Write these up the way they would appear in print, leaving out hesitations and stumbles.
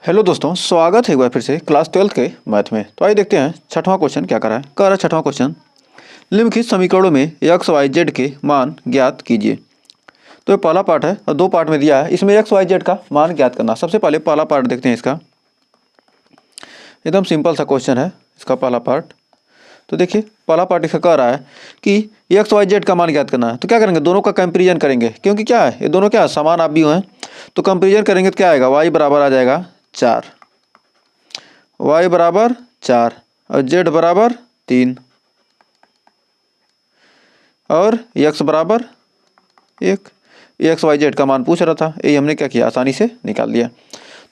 Hello दोस्तों, स्वागत है एक बार फिर से क्लास 12th के मैथ में। तो आइए देखते हैं छठवां क्वेश्चन क्या कर रहा है। कह रहा है छठवां क्वेश्चन, निम्नलिखित समीकरणों में एक्स वाई जेड के मान ज्ञात कीजिए। तो ये पहला पार्ट है और दो पार्ट में दिया है, इसमें एक्स वाई जेड का मान ज्ञात करना। सबसे पहले पहला पार्ट देखते हैं इसका। एकदम सिंपल सा क्वेश्चन है इसका पहला पार्ट। तो देखिए पहला पार्ट इसका कह रहा है कि एक्स वाई जेड का मान ज्ञात करना है। तो क्या करेंगे, दोनों का कंपेरिजन करेंगे, क्योंकि क्या है ये दोनों क्या समान आप भी हैं। तो कंपेरिजन करेंगे तो क्या आएगा, वाई बराबर आ जाएगा 4, y बराबर 4 और z बराबर 3 और x बराबर 1। एक्स वाई जेड का मान पूछ रहा था, यही हमने क्या किया, आसानी से निकाल दिया।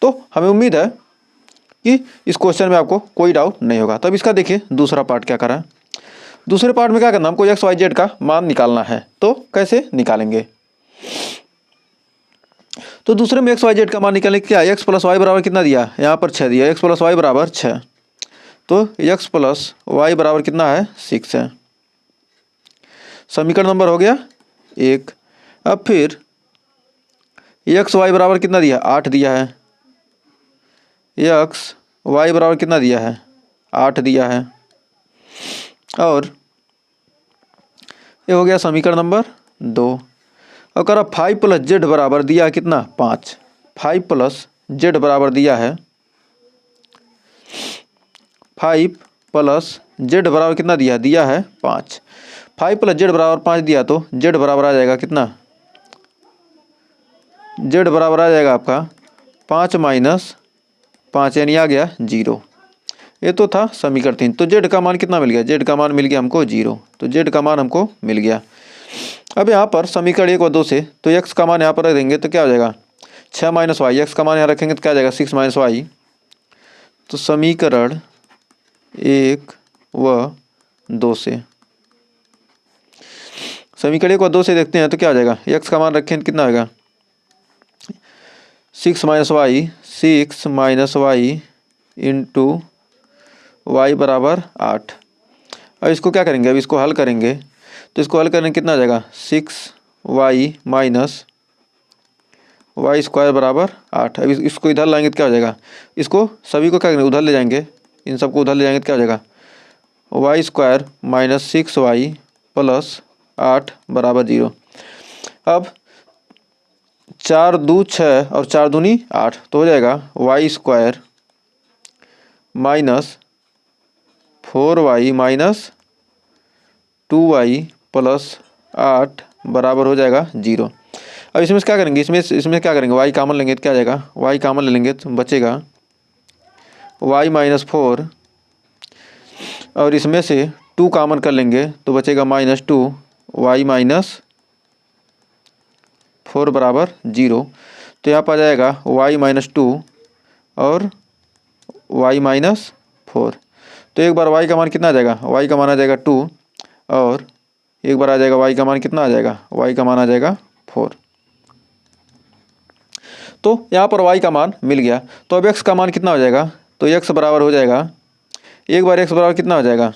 तो हमें उम्मीद है कि इस क्वेश्चन में आपको कोई डाउट नहीं होगा। तब इसका देखिए दूसरा पार्ट क्या कर रहा है। दूसरे पार्ट में क्या करना, हमको एक्स वाई जेड का मान निकालना है। तो कैसे निकालेंगे, तो दूसरे में एक्स वाई जेड का मान निकालने क्या, एक्स प्लस वाई बराबर कितना दिया, यहाँ पर 6 दिया, एक्स प्लस वाई बराबर 6। तो x प्लस वाई बराबर कितना है, 6 है। समीकरण नंबर हो गया 1। अब फिर एक्स वाई बराबर कितना दिया, 8 दिया है। एक्स वाई बराबर कितना दिया है, 8 दिया है। और ये हो गया समीकरण नंबर 2। और करा 5 प्लस जेड बराबर दिया कितना, 5। 5 प्लस जेड बराबर दिया है 5 प्लस जेड बराबर कितना दिया है 5। 5 प्लस जेड बराबर 5 दिया, तो जेड बराबर आ जाएगा कितना, जेड बराबर आ जाएगा आपका 5 माइनस 5, यानी आ गया 0। ये तो था समीकरण 3। तो जेड का मान कितना मिल गया, जेड का मान मिल गया हमको 0। तो जेड का मान हमको मिल गया। अब यहाँ पर समीकरण 1 और 2 से तो एक्स का मान यहाँ पर रख देंगे तो क्या हो जाएगा, 6 माइनस वाई। एक्स का मान यहाँ रखेंगे तो क्या आ जाएगा, 6 माइनस वाई। तो समीकरण 1 व 2 से, समीकरण 1 व 2 से देखते हैं तो क्या आ जाएगा, एक्स का मान रखें कितना होगा, 6 minus y, 6 minus y into y बराबर 8। अब इसको क्या करेंगे, अब इसको हल करेंगे तो इसको हल करने कितना आ जाएगा, 6 वाई माइनस वाई स्क्वायर बराबर 8। अब इसको इधर लाएंगे तो क्या हो जाएगा, इसको सभी को क्या करेंगे, उधर ले जाएंगे, इन सबको उधर ले जाएंगे तो क्या हो जाएगा, y square minus 6 y plus 8 बराबर 0। अब 4 2 6 और 4 दूनी 8, तो हो जाएगा y square minus 4y minus 2y plus 8 बराबर हो जाएगा 0। अब इसमें क्या करेंगे, इसमें क्या करेंगे, y कॉमन लेंगे तो क्या आ जाएगा, y कॉमन ले लेंगे तो बचेगा y माइनस 4 और इसमें से 2 कॉमन कर लेंगे तो बचेगा -2 y माइनस 4 बराबर 0। तो यहाँ पर आ जाएगा y माइनस 2 और y माइनस 4। तो एक बार y का मान कितना आ जाएगा, y का मान आ जाएगा 2 और एक बार आ जाएगा y का मान कितना आ जाएगा, y का मान आ जाएगा 4। तो यहाँ पर y का मान मिल गया। तो अब x का मान कितना हो जाएगा, तो x बराबर हो जाएगा, एक बार x बराबर कितना हो जाएगा,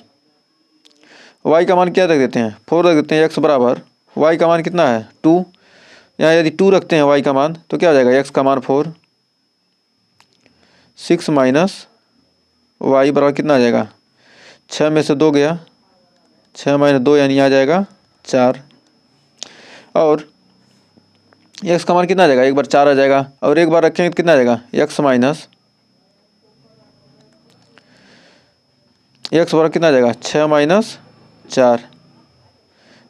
y का मान क्या रख देते हैं, 4 रख देते हैं। x बराबर y का मान कितना है 2, यहाँ यदि 2 रखते हैं y का मान तो क्या हो जाएगा, x का मान 4, 6 माइनस y बराबर कितना आ जाएगा, 6 में से 2 गया, 6 माइनस 2 यानी आ जाएगा 4। और x का मान कितना आ जाएगा, एक बार 4 आ जाएगा और एक बार रखेंगे तो कितना आ जाएगा, x माइनस x बराबर कितना आ जाएगा, 6 माइनस 4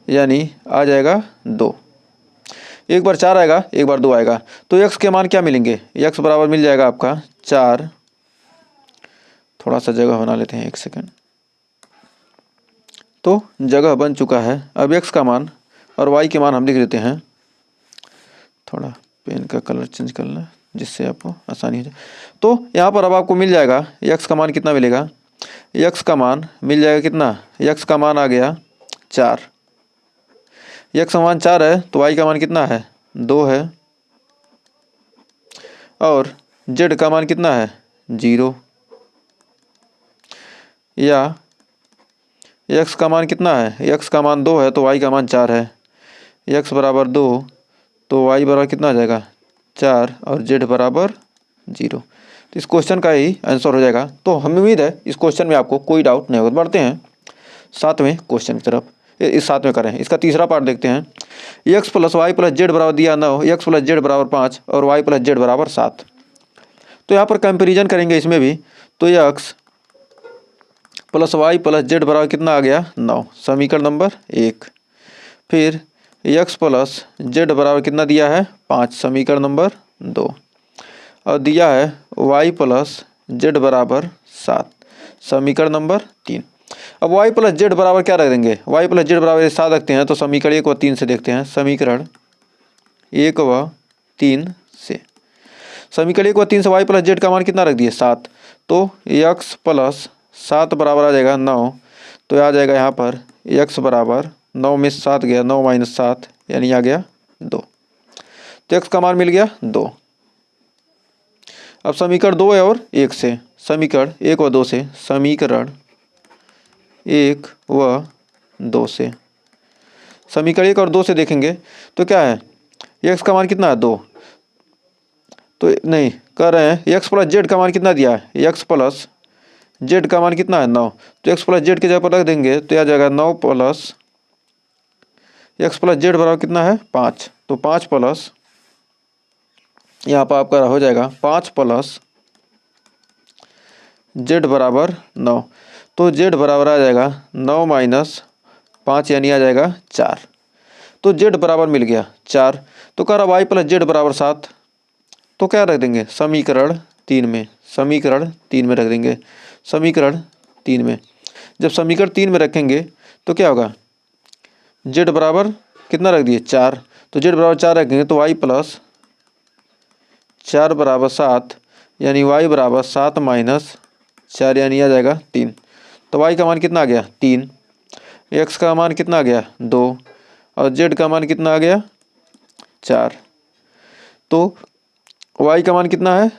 यानी आ जाएगा 2। एक बार 4 आएगा, एक बार 2 आएगा। तो x के मान क्या मिलेंगे, x बराबर मिल जाएगा आपका 4, थोड़ा सा जगह बना लेते हैं 1 सेकंड। तो जगह बन चुका है। अब x का मान और y के मान हम लिख देते हैं, थोड़ा पेन का कलर चेंज करना जिससे आपको आसानी हो जाए। तो यहाँ पर अब आपको मिल जाएगा x का मान कितना मिलेगा, x का मान मिल जाएगा कितना, x का मान आ गया 4। x का मान 4 है तो y का मान कितना है, 2 है। और z का मान कितना है, 0। या x का मान कितना है, x का मान 2 है तो y का मान 4 है। x बराबर 2 तो y बराबर कितना आ जाएगा, 4 और z बराबर 0। तो इस क्वेश्चन का ही आंसर हो जाएगा। तो हमें उम्मीद है इस क्वेश्चन में आपको कोई डाउट नहीं होगा। बढ़ते हैं 7वें क्वेश्चन की तरफ। इस 7वें करें, इसका तीसरा पार्ट देखते हैं। X plus y plus z बराबर दिया 9, एक्स प्लस जेड बराबर 5 और वाई प्लस जेड बराबर 7। तो यहाँ पर कंपेरिजन करेंगे इसमें भी। तो x plus y plus z बराबर कितना आ गया 9, समीकरण नंबर 1। फिर एक्स प्लस जेड बराबर कितना दिया है 5, समीकरण नंबर 2। और दिया है वाई प्लस जेड बराबर 7, समीकरण नंबर 3। अब वाई प्लस जेड बराबर क्या रख देंगे, वाई प्लस जेड बराबर 7 रखते हैं तो समीकरण 1 व 3 से देखते हैं। समीकरण 1 व 3 से, समीकरण 1 व 3 से वाई प्लस जेड का मान कितना रख दिए 7। तो एक्स प्लस 7 बराबर आ जाएगा 9। तो आ जाएगा यहाँ पर एक्स बराबर 9 में 7 गया, 9 माइनस 7 यानी आ गया 2। तो एक्स का मान मिल गया 2। अब समीकरण 2 और 1 से, समीकरण 1 व 2 से, समीकरण 1 व 2 से, समीकरण 1 और 2 से देखेंगे तो क्या है, एक्स का मान कितना है 2। तो नहीं कर रहे हैं, एक्स प्लस जेड का मान कितना दिया है, एक्स प्लस जेड का मान कितना है 9। तो एक्स प्लस जेड के जगह पर रख देंगे तो आ जाएगा 9 प्लस एक्स प्लस जेड बराबर कितना है 5। तो 5 प्लस, यहाँ पर आपका हो जाएगा 5 प्लस जेड बराबर 9। तो जेड बराबर आ जाएगा 9 माइनस 5 यानी आ जाएगा 4। तो जेड बराबर मिल गया 4। तो कह रहा वाई प्लस जेड बराबर 7। तो क्या रख देंगे समीकरण 3 में, समीकरण 3 में रख देंगे। समीकरण 3 में जब समीकरण 3 में रखेंगे तो क्या होगा, जेड बराबर कितना रख दिए 4। तो जेड बराबर 4 रखेंगे तो वाई प्लस 4 बराबर 7 यानी वाई बराबर 7 माइनस 4 यानी आ जाएगा 3। तो वाई का मान कितना आ गया 3, एक्स का मान कितना आ गया 2 और जेड का मान कितना आ गया 4। तो वाई का मान कितना है,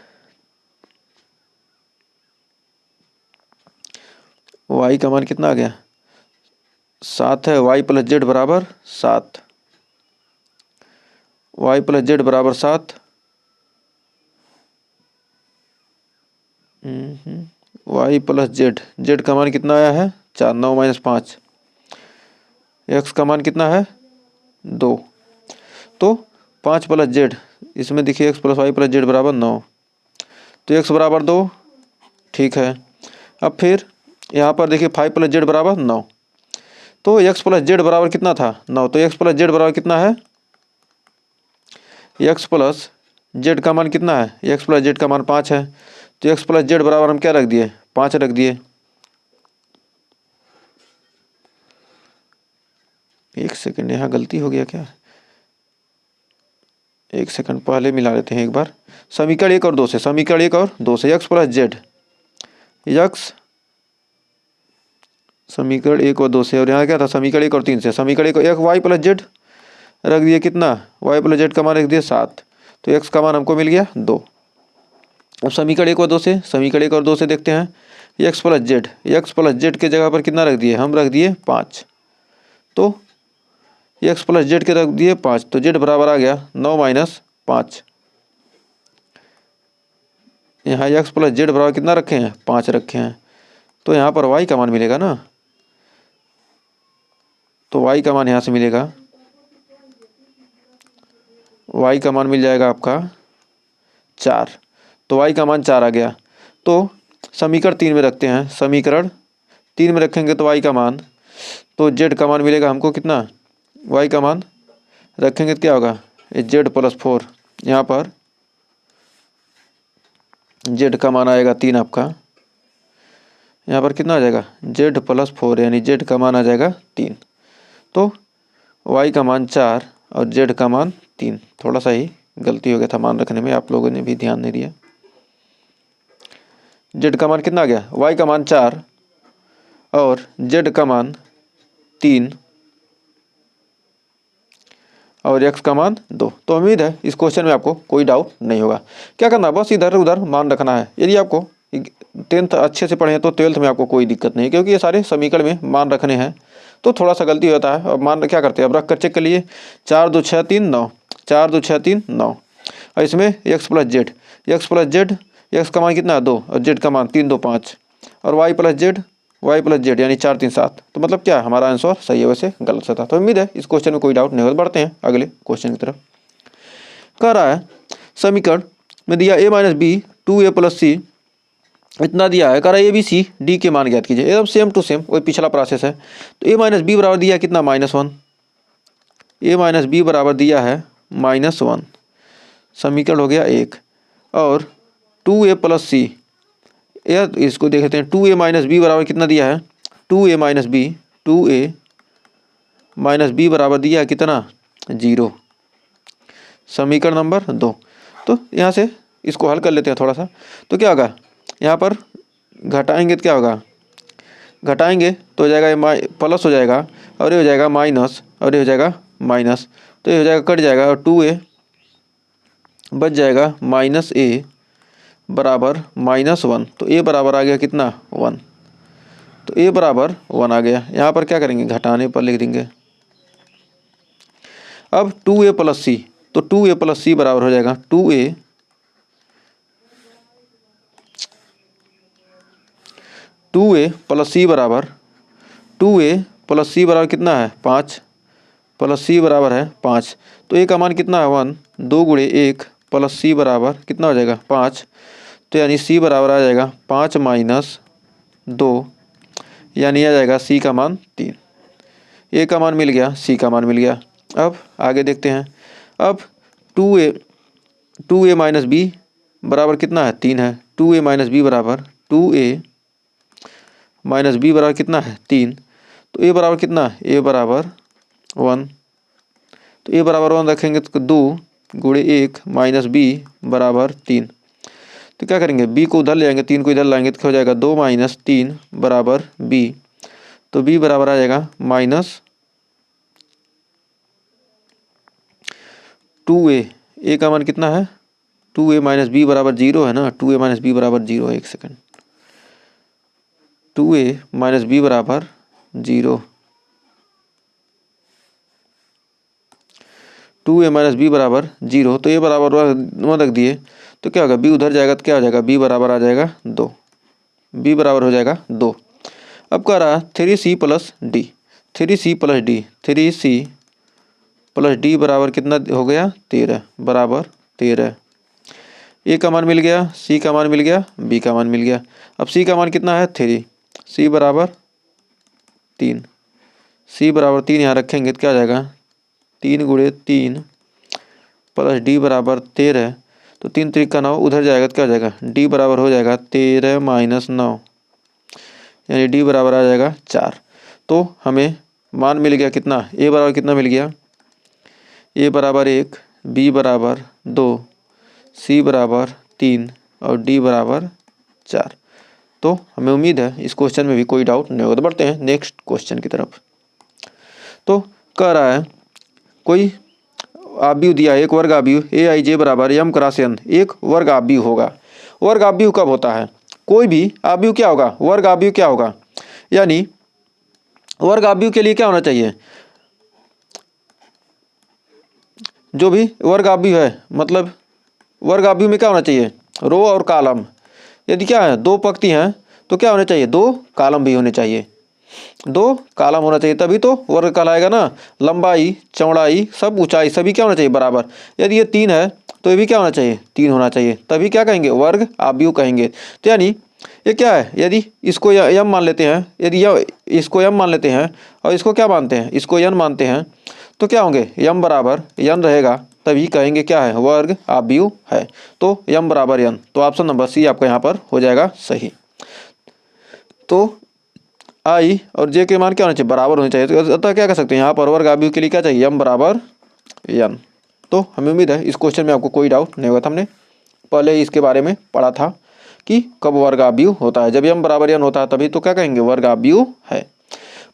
वाई का मान कितना आ गया 7 है। वाई प्लस जेड बराबर 7, वाई प्लस जेड बराबर 7, वाई प्लस जेड, जेड का मान कितना आया है 4, 9 माइनस 5, एक्स का मान कितना है 2। तो 5 प्लस जेड, इसमें देखिए x plus y plus z बराबर 9। तो एक्स बराबर 2, ठीक है। अब फिर यहाँ पर देखिए 5 प्लस जेड बराबर 9। तो एक्स प्लस जेड बराबर कितना था 9। तो एक्स प्लस जेड बराबर कितना है, एक्स प्लस जेड का मान कितना है, एक्स प्लस जेड का मान 5 है। तो एक्स प्लस जेड बराबर हम क्या रख दिए 5 रख दिए। एक सेकंड, यहाँ गलती हो गया क्या, एक सेकंड पहले मिला लेते हैं एक बार। समीकरण 1 और 2 से, समीकरण 1 और 2 से एक्स प्लस जेड, एक्स समीकरण 1 और 2 से, और यहाँ क्या था समीकरण 1 और 3 से, समीकरण 1 एक वाई प्लस जेड रख दिए कितना, वाई प्लस जेड का मान रख दिया 7। तो एक्स का मान हमको मिल गया 2। अब समीकरण 1 और 2 से, समीकरण 1 और 2 से देखते हैं x plus Z, x plus Z के जगह पर कितना रख दिए, हम रख दिए 5। तो एक्स प्लस जेड के रख दिए 5, तो जेड बराबर आ गया 9 माइनस 5। यहाँ एक्स प्लस जेड बराबर कितना रखे हैं 5 रखे हैं। तो यहाँ पर वाई का मान मिलेगा ना, तो वाई का मान यहाँ से मिलेगा, वाई का मान मिल जाएगा आपका 4। तो वाई का मान 4 आ गया। तो समीकरण 3 में रखते हैं, समीकरण 3 में रखेंगे तो वाई का मान, तो जेड का मान मिलेगा हमको कितना, वाई का मान रखेंगे तो क्या होगा जेड प्लस 4। यहाँ पर जेड का मान आएगा 3 आपका, यहाँ पर कितना आ जाएगा जेड प्लस 4 यानी जेड का मान आ जाएगा 3। तो वाई का मान 4 और जेड का मान 3। थोड़ा सा ही गलती हो गया था मान रखने में, आप लोगों ने भी ध्यान नहीं दिया। जेड का मान कितना आ गया, वाई का मान 4 और जेड का मान 3 और एक्स का मान 2। तो उम्मीद है इस क्वेश्चन में आपको कोई डाउट नहीं होगा। क्या करना, बस इधर उधर मान रखना है। यदि आपको 10th अच्छे से पढ़े तो 12th में आपको कोई दिक्कत नहीं, क्योंकि ये सारे समीकरण में मान रखने हैं तो थोड़ा सा गलती होता है। और मान क्या करते हैं, अब रख कर चेक कर लिए, 4 2 6 3 9, 4 2 6 3 9। और इसमें x plus Z, x plus Z x का मान कितना है 2 और जेड का मान 3 2 5 और वाई प्लस जेड यानी 4 3 7। तो मतलब क्या है, हमारा आंसर सही है, वैसे गलत से था। तो उम्मीद है इस क्वेश्चन में कोई डाउट नहीं होगा। बढ़ते हैं अगले क्वेश्चन की तरफ। कह रहा है समीकरण में दिया a minus b 2a plus c इतना दिया है। कह रहा है ए बी सी डी के मान ज्ञात कीजिए। एकदम सेम टू सेम वही पिछला प्रोसेस है। तो a माइनस बी बराबर दिया है कितना -1, a माइनस बी बराबर दिया है -1, समीकरण हो गया 1। और 2a प्लस सी, इसको देखते हैं 2a माइनस बी बराबर कितना दिया है 2a माइनस बी बराबर दिया है कितना 0, समीकरण नंबर 2। तो यहाँ से इसको हल कर लेते हैं थोड़ा सा। तो क्या होगा, यहाँ पर घटाएंगे तो क्या होगा, घटाएंगे तो हो जाएगा ये प्लस हो जाएगा और ये हो जाएगा माइनस और ये हो जाएगा माइनस। तो ये हो जाएगा कट जाएगा और 2a बच जाएगा -a बराबर -1। तो a बराबर आ गया कितना 1। तो a बराबर 1 आ गया। यहाँ पर क्या करेंगे, घटाने पर लिख देंगे। अब 2a प्लस सी, तो 2a प्लस सी बराबर हो जाएगा 2a प्लस सी बराबर 2a प्लस सी बराबर कितना है 5 प्लस सी बराबर है 5। तो a का मान कितना है 1, 2 गुणे 1 प्लस सी बराबर कितना हो जाएगा 5। तो यानी c बराबर आ जाएगा 5 माइनस 2, यानी आ जाएगा c का मान 3। a का मान मिल गया, c का मान मिल गया। अब आगे देखते हैं। अब 2a माइनस बी बराबर कितना है 3 है। 2a माइनस बी बराबर 2a माइनस बी बराबर कितना है 3। तो a बराबर कितना है, a बराबर 1। तो a बराबर 1 रखेंगे तो 2 गुणे 1 माइनस b बराबर 3। तो क्या करेंगे, b को उधर ले जाएंगे, 3 को इधर लाएंगे तो क्या हो जाएगा 2 माइनस 3 बराबर b। तो b बराबर आ जाएगा -2a। a का मान कितना है 2a माइनस बी बराबर 0 है ना, 2a माइनस बी बराबर 0 है। 1 सेकंड, 2a माइनस बी बराबर 0, 2a माइनस बी बराबर 0। तो a बराबर 1 रख दिए तो क्या होगा, b उधर जाएगा तो क्या हो जाएगा, b बराबर आ जाएगा 2, b बराबर हो जाएगा 2। अब कह रहा है 3c plus D, 3c plus D, 3c plus D बराबर कितना हो गया 13 बराबर 13। a का मान मिल गया, c का मान मिल गया, b का मान मिल गया। अब c का मान कितना है 3, c बराबर 3, c बराबर 3 यहाँ रखेंगे तो क्या हो जाएगा 3 गुणे 3 प्लस डी बराबर 13। तो 3 3 का 9 उधर जाएगा तो क्या हो जाएगा, डी बराबर हो जाएगा 13 माइनस 9, यानी डी बराबर आ जाएगा 4। तो हमें मान मिल गया कितना, a बराबर कितना मिल गया, a बराबर 1, b बराबर 2, c बराबर 3 और d बराबर 4। तो हमें उम्मीद है इस क्वेश्चन में भी कोई डाउट नहीं होगा। तो बढ़ते हैं नेक्स्ट क्वेश्चन की तरफ। तो कह रहा है कोई आव्यूह दिया है, एक वर्ग आव्यूह aij बराबर m क्रॉस n एक वर्ग आव्यूह होगा। वर्ग आव्यूह कब होता है, कोई भी आव्यूह क्या होगा, वर्ग आव्यूह क्या होगा, यानी वर्ग आव्यूह के लिए क्या होना चाहिए, जो भी वर्ग आव्यूह है, मतलब वर्ग आव्यूह में क्या होना चाहिए, रो और कॉलम। यदि क्या है, दो पंक्ति हैं तो क्या होने चाहिए, दो कॉलम भी होने चाहिए, दो कॉलम होना चाहिए, तभी तो वर्ग कहलाएगा ना। लंबाई चौड़ाई सब ऊंचाई सभी क्या होना चाहिए बराबर। यदि ये 3 है तो ये भी क्या होना चाहिए 3 होना चाहिए, तभी क्या कहेंगे वर्ग आव्यूह कहेंगे। तो यानी ये क्या है, यदि इसको यम मान लेते हैं, यदि इसको यम मान लेते हैं और इसको क्या मानते हैं, इसको यन मानते हैं, तो क्या होंगे यम बराबर यन रहेगा, तभी कहेंगे क्या है वर्ग आव्यूह है। तो यम बराबर यन, तो ऑप्शन नंबर सी आपका यहाँ पर हो जाएगा सही। तो आई और जे के मान क्या होना चाहिए बराबर होने चाहिए। तो अतः क्या कर सकते हैं यहाँ पर वर्ग आव्यूह के लिए क्या चाहिए, यम बराबर यन। तो हमें उम्मीद है इस क्वेश्चन में आपको कोई डाउट नहीं होगा। हमने पहले इसके बारे में पढ़ा था कि कब वर्ग आव्यूह होता है, जब यम बराबर यन होता है तभी तो क्या कहेंगे वर्ग आव्यूह है।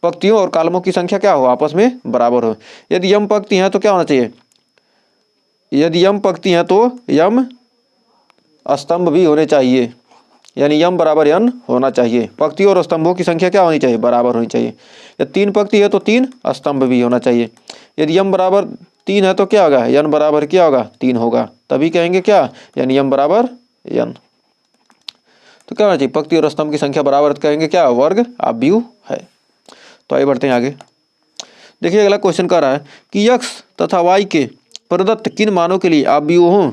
पंक्तियों और कॉलमों की संख्या क्या हो, आपस में बराबर हो। यदि यम पंक्ति है तो क्या होना चाहिए, यदि यम पंक्ति है तो यम स्तंभ भी होने चाहिए, यानी यम बराबर यन होना चाहिए। पंक्तियों और स्तंभों की संख्या क्या होनी चाहिए बराबर होनी चाहिए। यदि 3 पंक्ति है तो 3 स्तंभ भी होना चाहिए। यदि यम बराबर 3 है तो क्या होगा, यन बराबर क्या होगा 3 होगा, तभी कहेंगे क्या, यानी यम बराबर यन। तो क्या होना चाहिए, पंक्ति और स्तंभ की संख्या बराबर कहेंगे क्या, वर्ग आव्यूह है। तो आइए बढ़ते हैं आगे। देखिए अगला क्वेश्चन कह रहा है कि x तथा y के प्रदत्त किन मानों के लिए आव्यूहों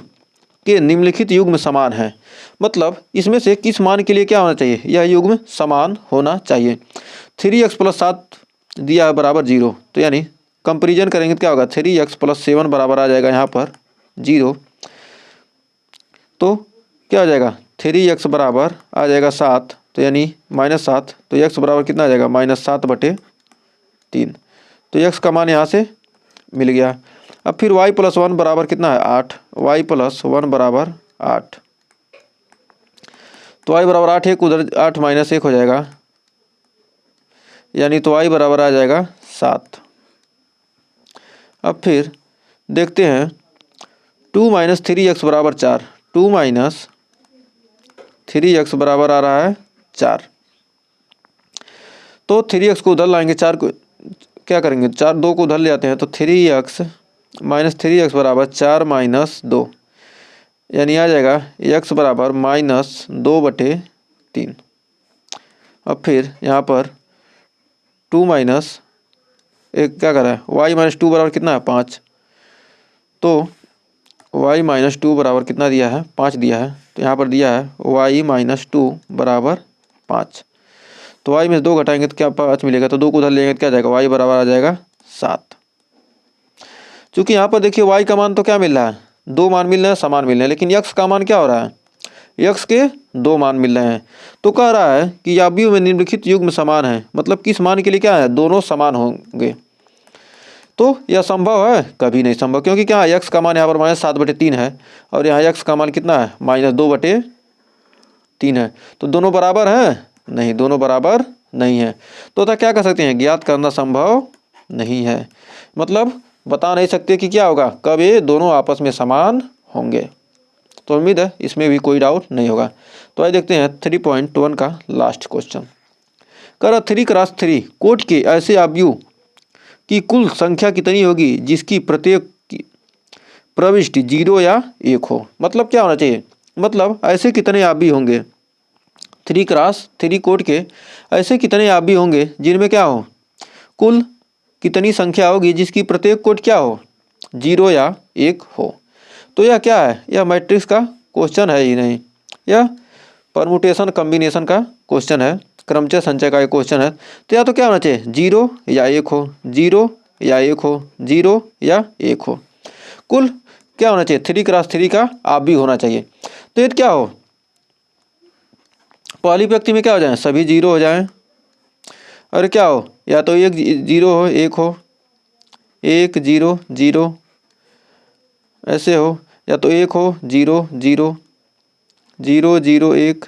के निम्नलिखित युग्म समान है। मतलब इसमें से किस मान के लिए क्या होना चाहिए, यह युग्म समान होना चाहिए। 3x + 7 दिया है बराबर 0, तो यानी कंपेरिजन करेंगे तो क्या होगा, 3x + 7 बराबर आ जाएगा यहाँ पर 0। तो क्या हो जाएगा, 3x बराबर आ जाएगा 7, तो यानी -7, तो x बराबर कितना आ जाएगा, -7/3। तो x का मान यहाँ से मिल गया। अब फिर y + 1 बराबर कितना है, 8, y + 1 बराबर 8। तो y बराबर 8, एक उधर 8 - 1 हो जाएगा, यानी तो y बराबर आ जाएगा 7। अब फिर देखते हैं 2 - 3x बराबर 4, 2 - 3x बराबर आ रहा है 4। तो 3x को उधर लाएंगे, 4 को क्या करेंगे, 4 2 को उधर ले आते हैं, तो 3x - 3x बराबर 4 - 2, यानी आ जाएगा x बराबर -2/3। अब फिर यहाँ पर 2 - एक क्या कर रहा है, y - 2 बराबर कितना है, 5। तो y - 2 बराबर कितना दिया है, 5 दिया है। तो यहाँ पर दिया है y - 2 बराबर 5। तो y में से 2 घटाएंगे तो क्या 5 मिलेगा, तो 2 को उधर लेंगे तो क्या जाएगा, y बराबर आ जाएगा 7। चूँकि यहाँ पर देखिए y का मान तो क्या मिल रहा है, 2 मान मिल रहे हैं, समान मिल रहे हैं, लेकिन x का मान क्या हो रहा है, x के 2 मान मिल रहे हैं। तो कह रहा है कि आव्यूह में निम्नलिखित युग्म समान है, मतलब किस मान के लिए क्या है, दोनों समान होंगे। तो यह संभव है, कभी नहीं संभव, क्योंकि क्या x का मान यहाँ पर -7/3 है और यहाँ x का मान कितना है, -2/3 है। तो दोनों बराबर हैं, नहीं, दोनों बराबर नहीं है। तो अतः क्या कर सकते हैं, ज्ञात करना संभव नहीं है, मतलब बता नहीं सकते कि क्या होगा, कब ये दोनों आपस में समान होंगे। तो उम्मीद है इसमें भी कोई डाउट नहीं होगा। तो आइए देखते हैं 3.1 का लास्ट क्वेश्चन। कर 3x3 कोट के ऐसे आव्यूह की कुल संख्या कितनी होगी जिसकी प्रत्येक की प्रविष्टि 0 या 1 हो। मतलब क्या होना चाहिए, मतलब ऐसे कितने आव्यूह होंगे, 3x3 कोट के ऐसे कितने आव्यूह होंगे जिनमें क्या हो, कुल कितनी संख्या होगी जिसकी प्रत्येक कोट क्या हो, 0 या 1 हो। तो यह क्या है, यह मैट्रिक्स का क्वेश्चन है ही नहीं, यह परमुटेशन कम्बिनेशन का क्वेश्चन है, क्रमचय संचय का क्वेश्चन है। तो या तो क्या होना चाहिए, 0 या 1 हो, 0 या 1 हो, 0 या 1 हो। कुल क्या होना चाहिए, 3x3 का आव्यूह होना चाहिए। तो ये क्या हो, पहली व्यक्ति में क्या हो जाए, सभी 0 हो जाएं, और क्या हो, या तो 1 0 हो, 1 हो, 1 0 0 ऐसे हो, या तो 1 हो 0 0 0 0 1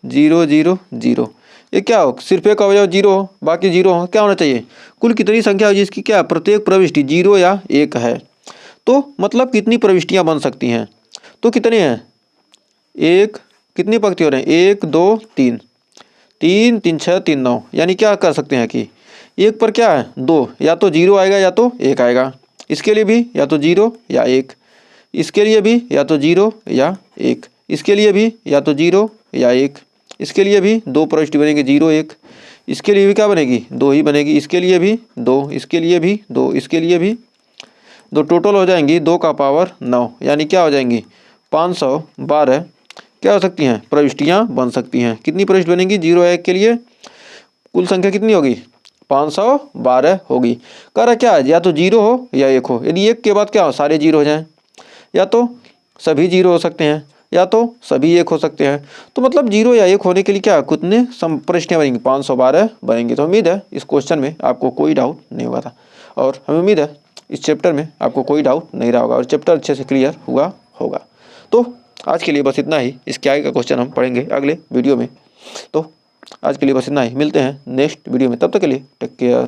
0 0 0। ये क्या हो, सिर्फ एक अवयव 0 हो, बाकी 0 हो। क्या होना चाहिए, कुल कितनी संख्या हो जिसकी क्या प्रत्येक प्रविष्टि 0 या 1 है। तो मतलब कितनी प्रविष्टियां बन सकती हैं, तो कितने हैं, एक, कितनी पंक्ति हो रहे हैं, 1 2 3 3 3 6 3 9, यानी क्या कर सकते हैं कि एक पर क्या है 2, या तो 0 आएगा या तो 1 आएगा। इसके लिए भी या तो 0 या 1, इसके लिए भी या तो 0 या 1, इसके लिए भी या तो 0 या 1, इसके लिए भी 2 प्रविष्टि बनेगी 0 1, इसके लिए भी क्या बनेगी 2 ही बनेगी, इसके लिए भी 2, इसके लिए भी 2, इसके लिए भी 2, टोटल हो जाएंगी 2 का पावर 9, यानी क्या हो जाएंगी 512 क्या हो सकती हैं, प्रविष्टियाँ बन सकती हैं। कितनी प्रविष्टि बनेंगी, 0 1 के लिए कुल संख्या कितनी होगी, 512 होगी। कह रहा क्या है, या तो 0 हो या 1 हो, यदि 1 के बाद क्या हो, सारे 0 हो जाएं, या तो सभी 0 हो सकते हैं, या तो सभी 1 हो सकते हैं। तो मतलब 0 या 1 होने के लिए क्या कितने प्रविष्टियाँ बनेंगी, 512 बनेंगी। तो उम्मीद है इस क्वेश्चन में आपको कोई डाउट नहीं हुआ था, और हमें उम्मीद है इस चैप्टर में आपको कोई डाउट नहीं रहा होगा और चैप्टर अच्छे से क्लियर हुआ होगा। तो आज के लिए बस इतना ही, इसके आगे का क्वेश्चन हम पढ़ेंगे अगले वीडियो में। तो आज के लिए बस इतना ही, मिलते हैं नेक्स्ट वीडियो में, तब तक के लिए टेक केयर।